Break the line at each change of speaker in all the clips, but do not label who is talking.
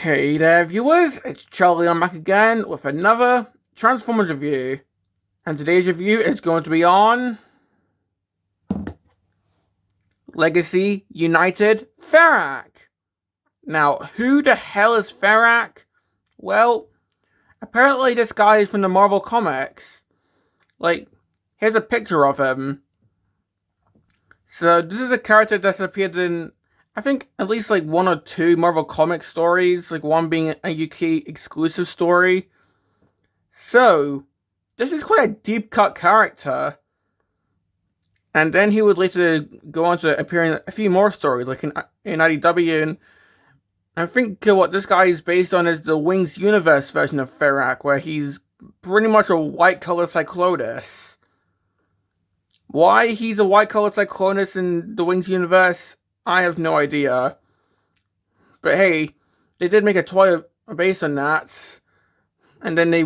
Hey there viewers, it's Charlie. I'm back again with another Transformers review. And today's review is going to be on Legacy United Ferak. Now, who the hell is Ferak? Well, apparently this guy is from the Marvel Comics. Like, here's a picture of him. So this is a character that's appeared in, I think, at least like one or two Marvel Comics stories, like one being a UK exclusive story. So, this is quite a deep cut character. And then he would later go on to appear in a few more stories, like in IDW. And I think what this guy is based on is the Wings Universe version of Ferak, where he's pretty much a white-colored Cyclonus. Why he's a white-colored Cyclonus in the Wings Universe, I have no idea. But hey, they did make a toy based on that. And then they...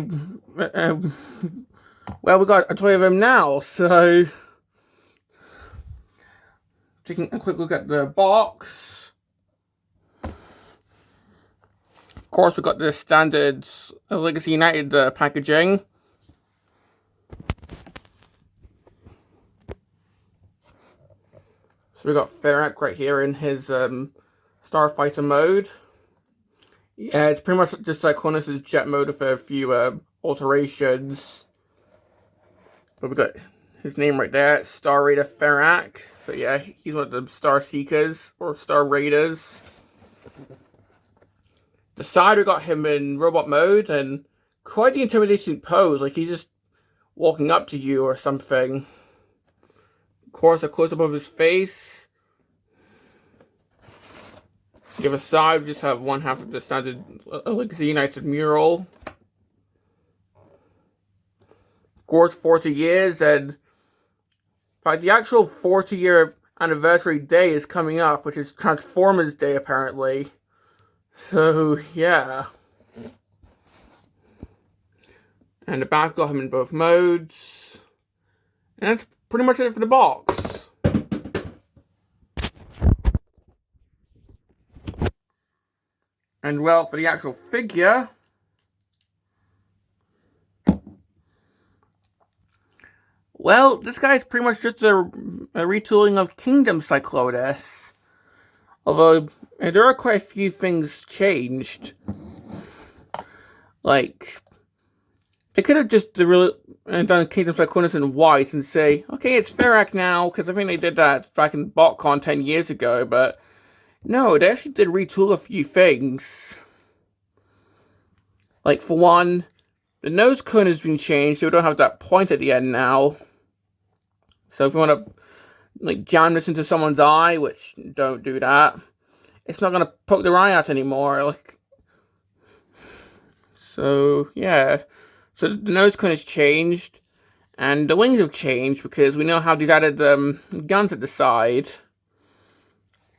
well, we got a toy of him now, so... Taking a quick look at the box. Of course, we got the standard Legacy United packaging. So we got Ferak right here in his Starfighter mode. Yeah, it's pretty much just Cyclonus' jet mode with a few alterations. But we got his name right there, Star Raider Ferak. So yeah, he's one of the Star Seekers, or Star Raiders. The side, we got him in robot mode, and quite the intimidating pose, like he's just walking up to you or something. Of course, a close-up of his face. The other side, we just have one half of the standard Legacy United mural. Of course, 40 years, and the actual 40-year anniversary day is coming up, which is Transformers Day, apparently. So, yeah. And the back got him in both modes. And that's pretty much it for the box. And well, for the actual figure... well, this guy's pretty much just a retooling of Kingdom Cyclonus. Although, there are quite a few things changed. Like, they could have just done Kingdom Cyclonus in white and say, okay, it's Ferak now, because I think they did that back in BotCon 10 years ago, but no, they actually did retool a few things. Like, for one, the nose cone has been changed, so we don't have that point at the end now. So if you want to, like, jam this into someone's eye, which, don't do that, it's not going to poke their eye out anymore, like... So, yeah. So the nose cone has changed, and the wings have changed, because we now have these added guns at the side.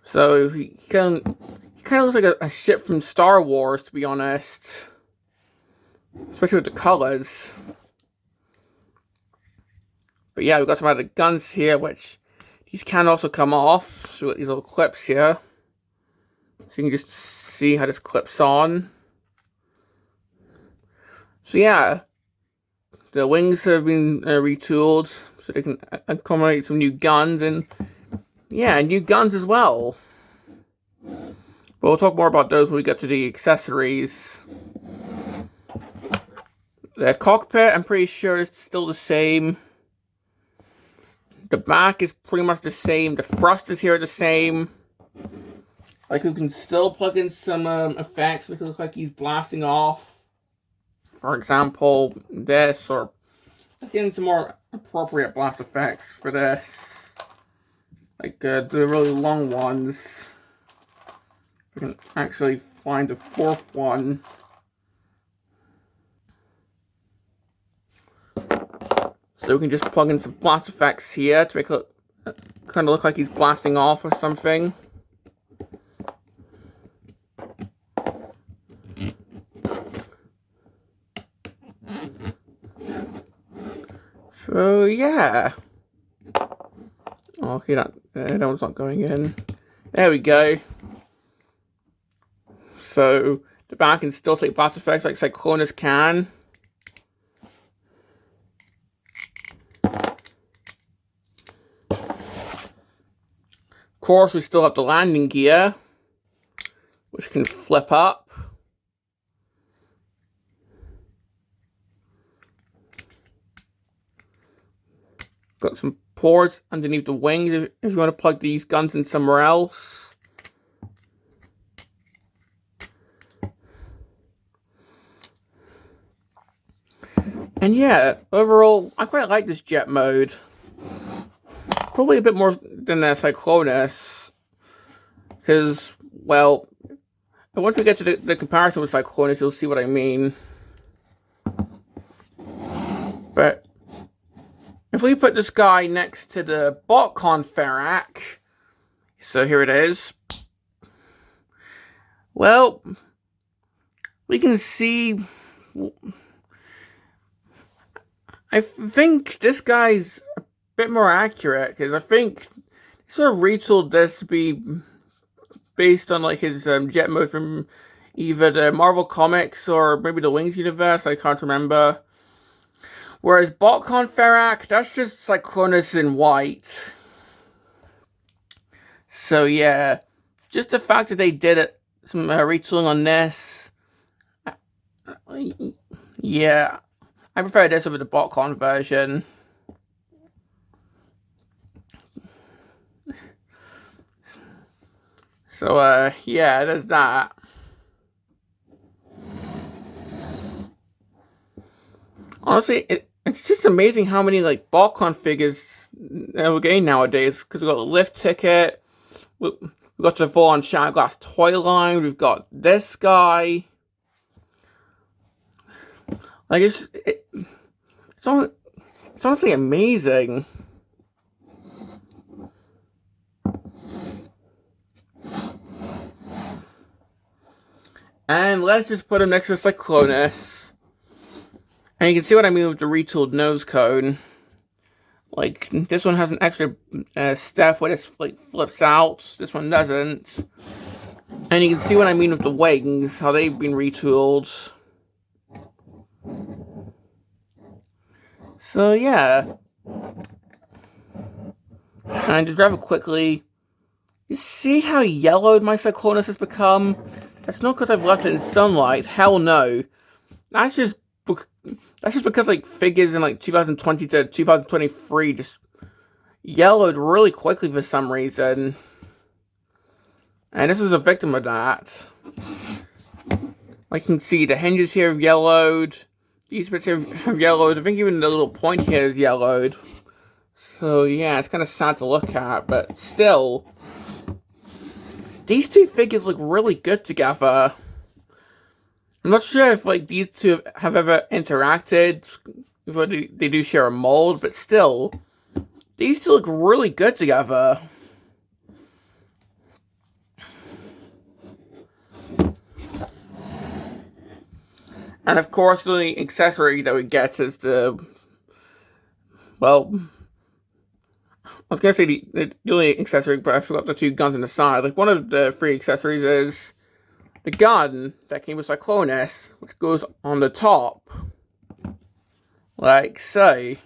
So he kind of looks like a ship from Star Wars, to be honest. Especially with the colors. But yeah, we've got some other guns here, which these can also come off. So we've got these little clips here. So you can just see how this clips on. So yeah, the wings have been retooled so they can accommodate some new guns, and yeah, new guns as well. But we'll talk more about those when we get to the accessories. The cockpit, I'm pretty sure, is still the same. The back is pretty much the same. The thrusters here are the same. Like, we can still plug in some effects. Make it look like he's blasting off. For example, this, or getting some more appropriate blast effects for this. Like the really long ones. We can actually find a fourth one. So we can just plug in some blast effects here to make it kind of look like he's blasting off or something. So yeah. Oh, okay, that one's not going in. There we go. So the back can still take blast effects like Cyclonus can. Of course, we still have the landing gear, which can flip up. Got some ports underneath the wings if you want to plug these guns in somewhere else. And yeah, overall, I quite like this jet mode. Probably a bit more than the Cyclonus. Because, well, once we get to the comparison with Cyclonus, you'll see what I mean. But if we put this guy next to the BotCon Ferak, so here it is. Well, we can see. I think this guy's a bit more accurate because I think he sort of retooled this to be based on like his jet mode from either the Marvel Comics or maybe the Wings Universe. I can't remember. Whereas BotCon Ferak, that's just Cyclonus in white. So yeah, just the fact that they did some retooling on this. Yeah, I prefer this over the BotCon version. So yeah, there's that. Honestly, it's just amazing how many like BotCon figures we're getting nowadays. Because we've got the lift ticket, we've got the full-on Shattered Glass toy line, we've got this guy. Like it's honestly amazing. And let's just put him next to Cyclonus. And you can see what I mean with the retooled nose cone. Like, this one has an extra step where this like flips out. This one doesn't. And you can see what I mean with the wings, how they've been retooled. So, yeah. And just rather quickly, you see how yellowed my Cyclonus has become? That's not because I've left it in sunlight. Hell no. That's just because like figures in like 2020 to 2023 just yellowed really quickly for some reason. And this is a victim of that. I can see the hinges here have yellowed. These bits here have yellowed. I think even the little point here is yellowed. So yeah, it's kind of sad to look at, but still. These two figures look really good together. I'm not sure if like these two have ever interacted, if they do share a mold, but still, these two look really good together. And of course, the only accessory that we get is the, well, I was going to say the only accessory, but I forgot the two guns on the side. Like, one of the three accessories is the gun that came with Cyclonus, which goes on the top. Like so.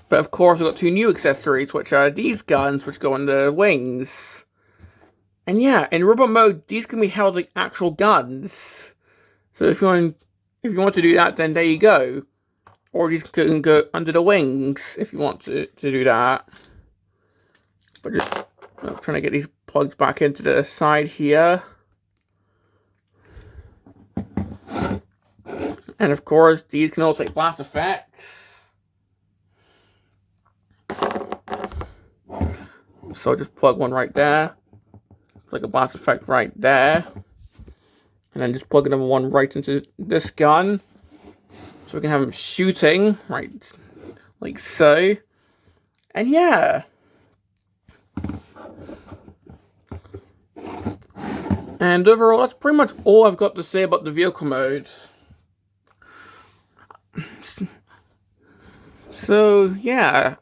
But of course, we've got two new accessories, which are these guns, which go on the wings. And yeah, in robot mode, these can be held like actual guns. So if you want to do that, then there you go. Or these can go under the wings if you want to do that. But just I'm trying to get these plugs back into the side here. And of course, these can all take blast effects. So just plug one right there. Plug a blast effect right there. And then just plug another one right into this gun. So we can have them shooting, right, like so. And yeah. And overall, that's pretty much all I've got to say about the vehicle mode. So, yeah.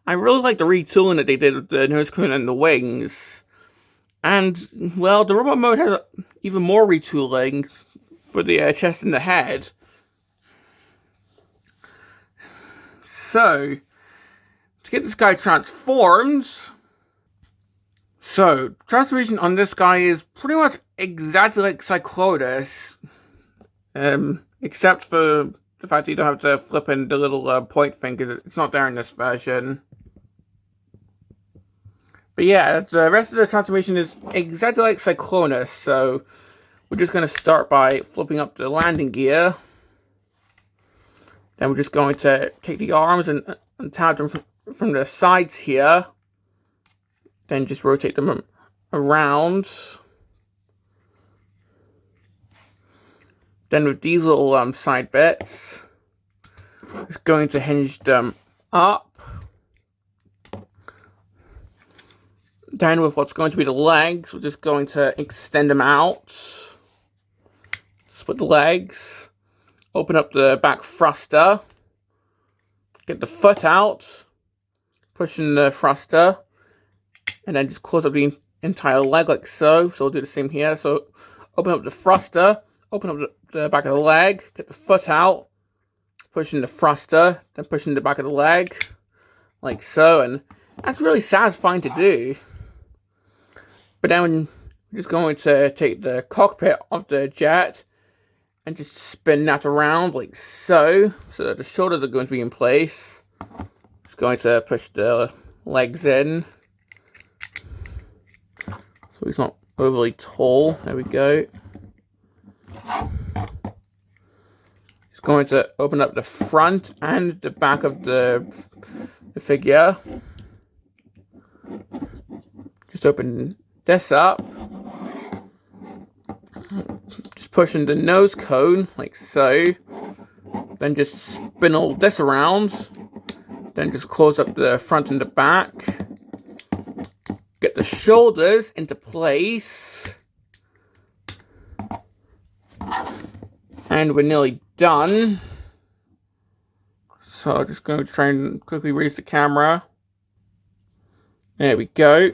I really like the retooling that they did with the nose cone and the wings. And, well, the robot mode even more retooling for the chest and the head. So, to get this guy transformed, so transformation on this guy is pretty much exactly like Cyclonus, except for the fact that you don't have to flip in the little point thing, because it's not there in this version. But yeah, the rest of the transformation is exactly like Cyclonus, so we're just going to start by flipping up the landing gear. Then we're just going to take the arms and tap them from the sides here. Then just rotate them around. Then with these little side bits, just going to hinge them up. Then with what's going to be the legs, we're just going to extend them out. Split the legs. Open up the back thruster. Get the foot out. Push in the thruster. And then just close up the entire leg like so. So we'll do the same here. So open up the thruster. Open up the back of the leg. Get the foot out. Push in the thruster. Then push in the back of the leg. Like so. And that's really satisfying to do. But then we're just going to take the cockpit of the jet and just spin that around like so. So that the shoulders are going to be in place. Just going to push the legs in. So he's not overly tall. There we go. Just going to open up the front and the back of the figure. Just open this up. Just pushing the nose cone like so. Then just spin all this around. Then just close up the front and the back. Get the shoulders into place. And we're nearly done. So I'm just going to try and quickly raise the camera. There we go.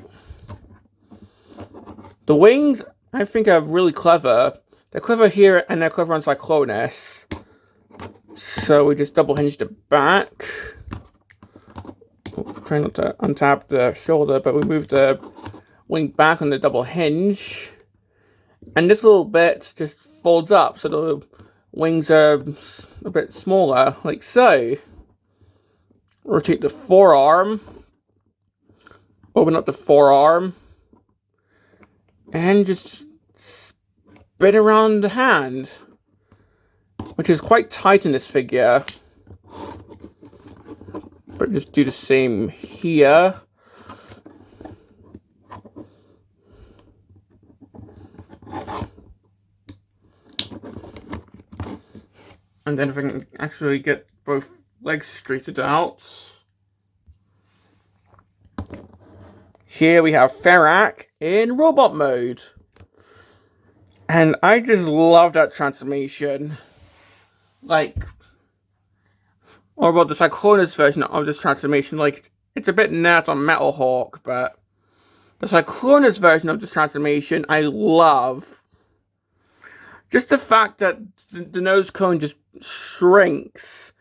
The wings, I think, are really clever. They're clever here, and they're clever on Cyclonus. So we just double hinge the back. Try not to untap the shoulder, but we move the wing back on the double hinge. And this little bit just folds up, so the wings are a bit smaller, like so. Rotate the forearm. Open up the forearm. And just spin around the hand, which is quite tight in this figure. But just do the same here. And then if I can actually get both legs straightened out. Here we have Ferak in robot mode. And I just love that transformation. Like, or about the Cyclonus version of this transformation. Like, it's a bit nerd on Metal Hawk, but the Cyclonus version of this transformation I love. Just the fact that the nose cone just shrinks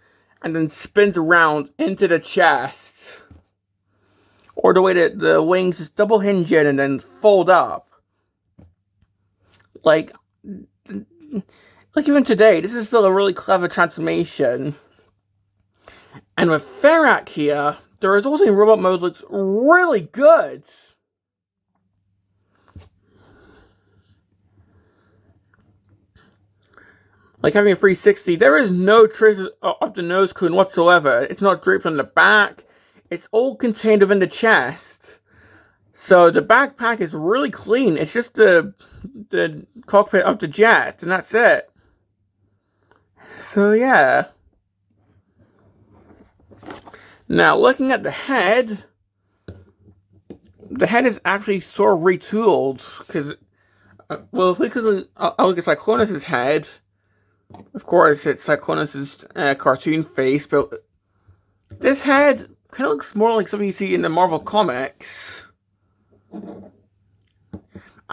and then spins around into the chest. Or the way that the wings just double hinge in and then fold up. Like even today, this is still a really clever transformation. And with Ferak here, the resulting robot mode looks really good. Like having a 360, there is no trace of the nose cone whatsoever. It's not draped on the back. It's all contained within the chest. So the backpack is really clean. It's just the cockpit of the jet, and that's it. So yeah. Now looking at the head is actually sort of retooled. Because, well, if we could look at Cyclonus' head, of course it's Cyclonus' cartoon face, but this head kind of looks more like something you see in the Marvel comics.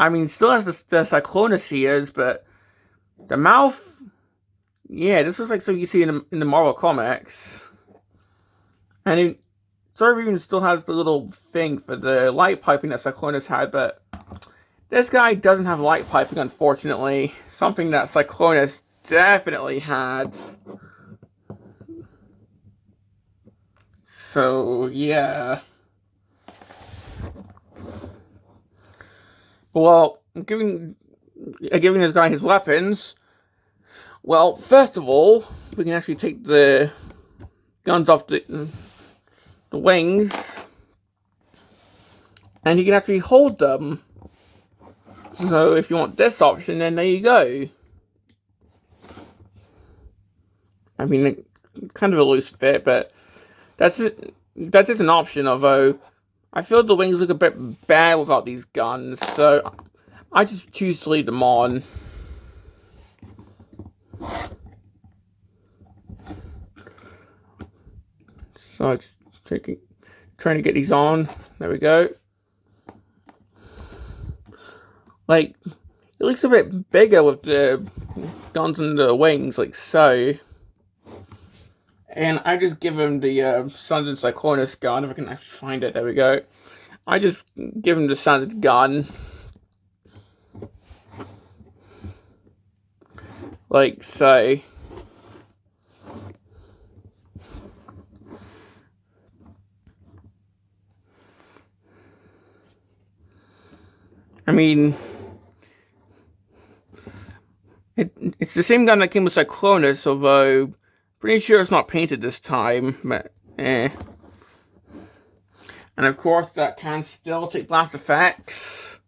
I mean, still has the Cyclonus ears, but the mouth, yeah, this looks like something you see in the Marvel comics. And it sort of even still has the little thing for the light piping that Cyclonus had, but this guy doesn't have light piping, unfortunately. Something that Cyclonus definitely had. So, yeah. Well, giving this guy his weapons. Well, first of all, we can actually take the guns off the wings, and he can actually hold them. So if you want this option, then there you go. I mean, kind of a loose fit, but that's just an option, although I feel the wings look a bit bad without these guns, so I just choose to leave them on. So I just trying to get these on. There we go. Like, it looks a bit bigger with the guns and the wings, like so. And I just give him the Suns and Cyclonus gun, if I can actually find it. There we go. I just give him the Suns gun. Like so. I mean, it's the same gun that came with Cyclonus, although pretty sure it's not painted this time, but eh. And of course, that can still take blast effects.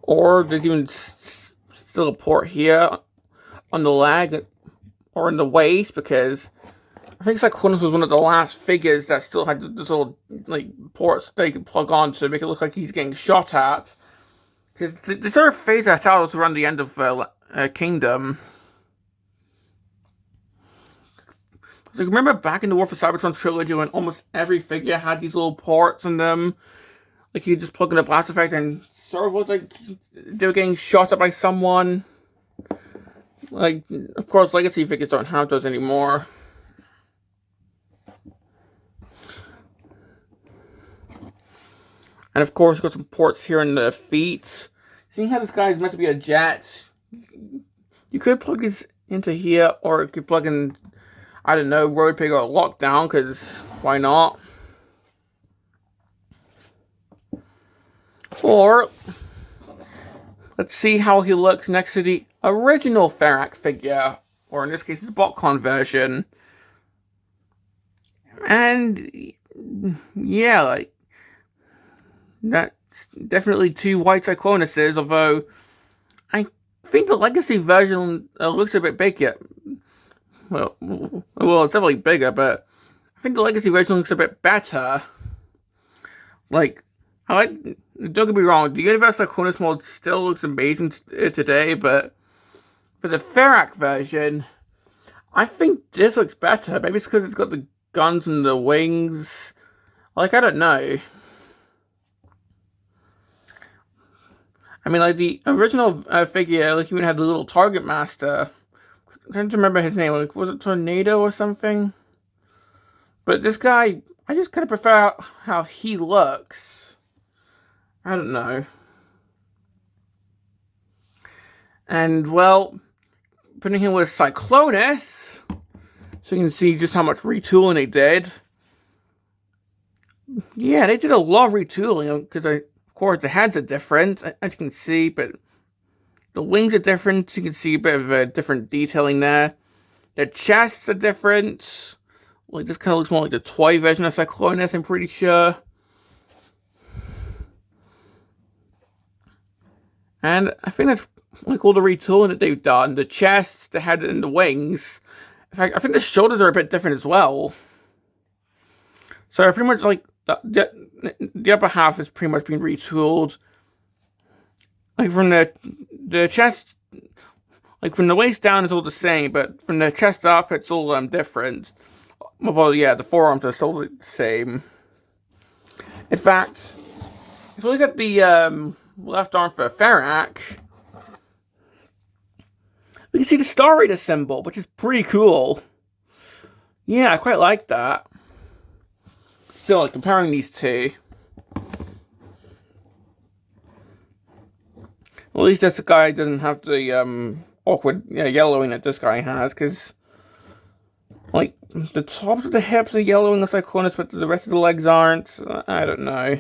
Or there's even still a port here on the leg or in the waist, because I think Cyclonus was one of the last figures that still had this little like ports they could plug on to make it look like he's getting shot at. Because the sort of phase I thought was around the end of Kingdom. So remember back in the War for Cybertron trilogy when almost every figure had these little ports in them? Like you could just plug in a blast effect and sort of looked like they were getting shot at by someone. Like, of course, Legacy figures don't have those anymore. And of course, got some ports here in the feet. Seeing how this guy is meant to be a jet, you could plug this into here, or you could plug in, I don't know, Road Pig or Lockdown, because why not? Or, let's see how he looks next to the original Ferak figure, or in this case, the BotCon version. And, yeah, like, that's definitely two white Cyclonuses, although I think the Legacy version looks a bit bigger. Well, it's definitely bigger, but I think the Legacy version looks a bit better. Like, don't get me wrong, the Universe Cyclonus mod still looks amazing today, but for the Ferak version, I think this looks better. Maybe it's because it's got the guns and the wings. Like, I don't know. I mean, like, the original figure, like, even had the little Target Master. I'm trying to remember his name. Like, was it Tornado or something? But this guy, I just kind of prefer how he looks. I don't know. And, well, putting him with Cyclonus, so you can see just how much retooling they did. Yeah, they did a lot of retooling, because of course, the heads are different, as you can see, but the wings are different. You can see a bit of a different detailing there. The chests are different. Like, this kind of looks more like the toy version of Cyclonus, I'm pretty sure. And I think that's like all the retooling that they've done. The chests, the head, and the wings. In fact, I think the shoulders are a bit different as well. So pretty much like the upper half has pretty much been retooled. Like from the chest, like from the waist down, it's all the same, but from the chest up, it's all different. Well, yeah, the forearms are still the same. In fact, if you look at the left arm for Ferak, we can see the Star Raiders symbol, which is pretty cool. Yeah, I quite like that. Still, like, comparing these two. Well, at least this guy doesn't have the awkward yellowing that this guy has, because like the tops of the hips are yellowing the Cyclonus, but the rest of the legs aren't. I don't know.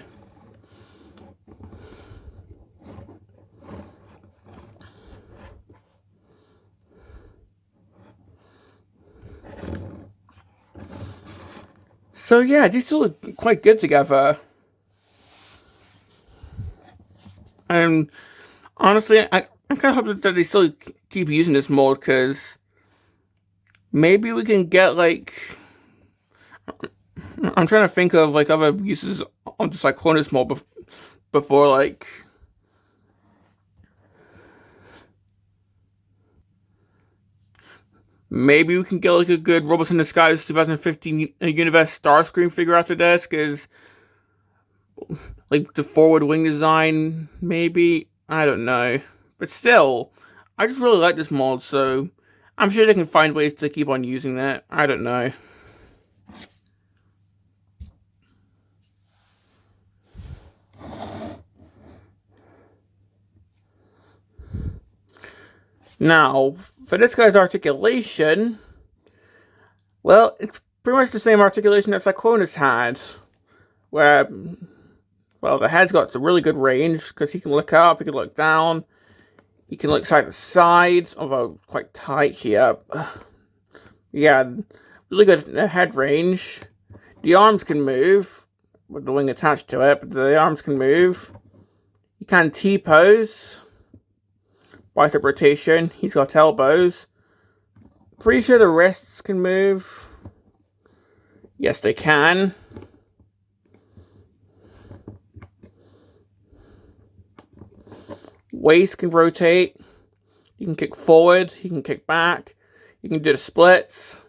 So yeah, these two look quite good together. And honestly, I kind of hope that they still keep using this mold, because maybe we can get like, I'm trying to think of like other uses of the Cyclonus mold before like, maybe we can get like a good Robots in Disguise 2015 Universe Starscream figure after this, because like the forward wing design, maybe, I don't know. But still, I just really like this mold, so I'm sure they can find ways to keep on using that. I don't know. Now, for this guy's articulation, well, it's pretty much the same articulation that Cyclonus had, where, well, the head's got some really good range, because he can look up, he can look down, he can look side to side, although quite tight here. Yeah, really good head range. The arms can move, with the wing attached to it, but the arms can move. He can T-pose. Bicep rotation. He's got elbows. Pretty sure the wrists can move. Yes, they can. Waist can rotate. He can kick forward. He can kick back. He can do the splits.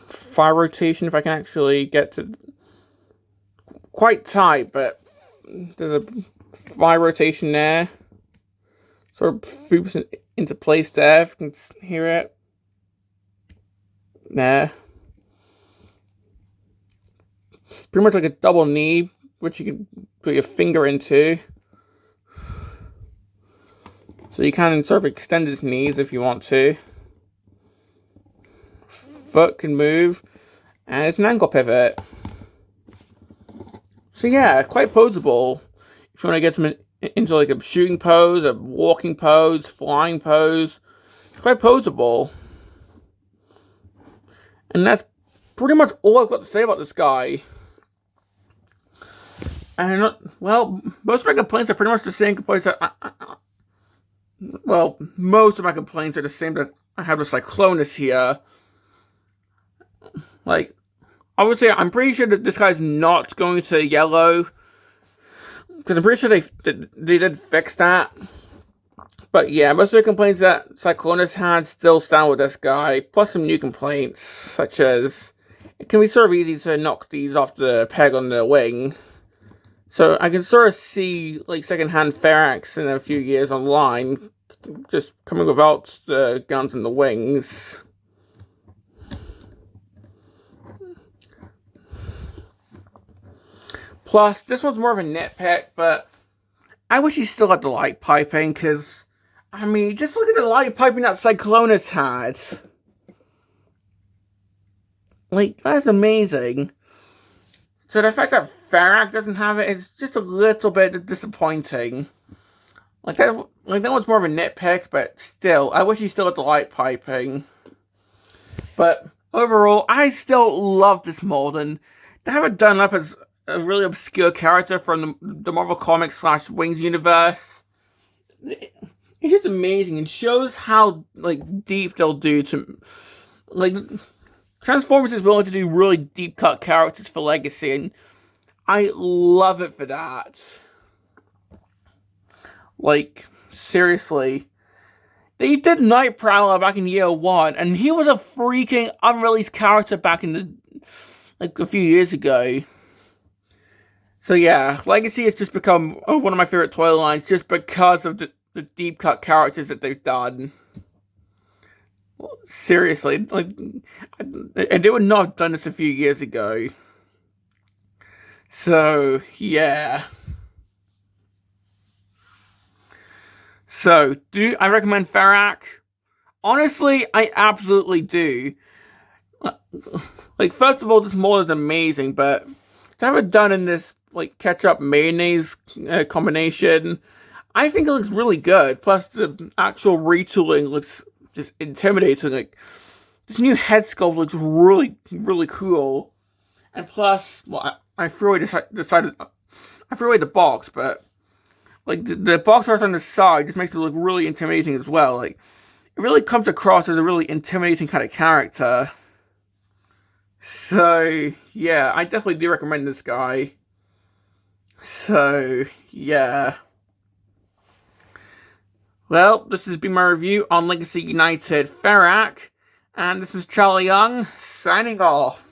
Thigh rotation, if I can actually get to... Quite tight, but there's a thigh rotation there. Sort of foops into place there, if you can hear it. There. Pretty much like a double knee, which you can put your finger into. So you can sort of extend his knees if you want to. Foot can move, and it's an ankle pivot. So yeah, quite poseable. If you want to get some into like a shooting pose, a walking pose, flying pose, it's quite poseable. And that's pretty much all I've got to say about this guy. And well, most of my complaints are pretty much the same complaints that well, most of my complaints are the same that I have with Cyclonus here. Like, obviously, I'm pretty sure that this guy's not going to yellow, because I'm pretty sure they did fix that. But yeah, most of the complaints that Cyclonus had still stand with this guy, plus some new complaints, such as it can be sort of easy to knock these off the peg on the wing. So I can sort of see like secondhand Feraks in a few years online, just coming without the guns and the wings. Plus, this one's more of a nitpick, but I wish he still had the light piping, because, I mean, just look at the light piping that Cyclonus had. Like, that's amazing. So the fact that Ferak doesn't have it is just a little bit disappointing. Like that one's more of a nitpick, but still, I wish he still had the light piping. But overall, I still love this mold, and to have it done up as a really obscure character from the Marvel Comics / Wings Universe, it's just amazing, and shows how like deep they'll do to like Transformers is willing to do really deep cut characters for Legacy, and I love it for that. Like, seriously. They did Night Prowler back in year 1, and he was a freaking unreleased character back in the, like, a few years ago. So yeah, Legacy has just become one of my favorite toy lines just because of the deep cut characters that they've done. Seriously, like, and they would not have done this a few years ago. So yeah. So do I recommend Ferak? Honestly, I absolutely do. Like, first of all, this mold is amazing, but to have it done in this like ketchup mayonnaise combination, I think it looks really good. Plus, the actual retooling looks just intimidating. Like, this new head sculpt looks really, really cool. And plus, well, I threw away decided I threw away the box, but like the box art on the side just makes it look really intimidating as well. Like, it really comes across as a really intimidating kind of character. So yeah, I definitely do recommend this guy. So yeah. Well, this has been my review on Legacy United Ferak, and this is Charlie Young signing off.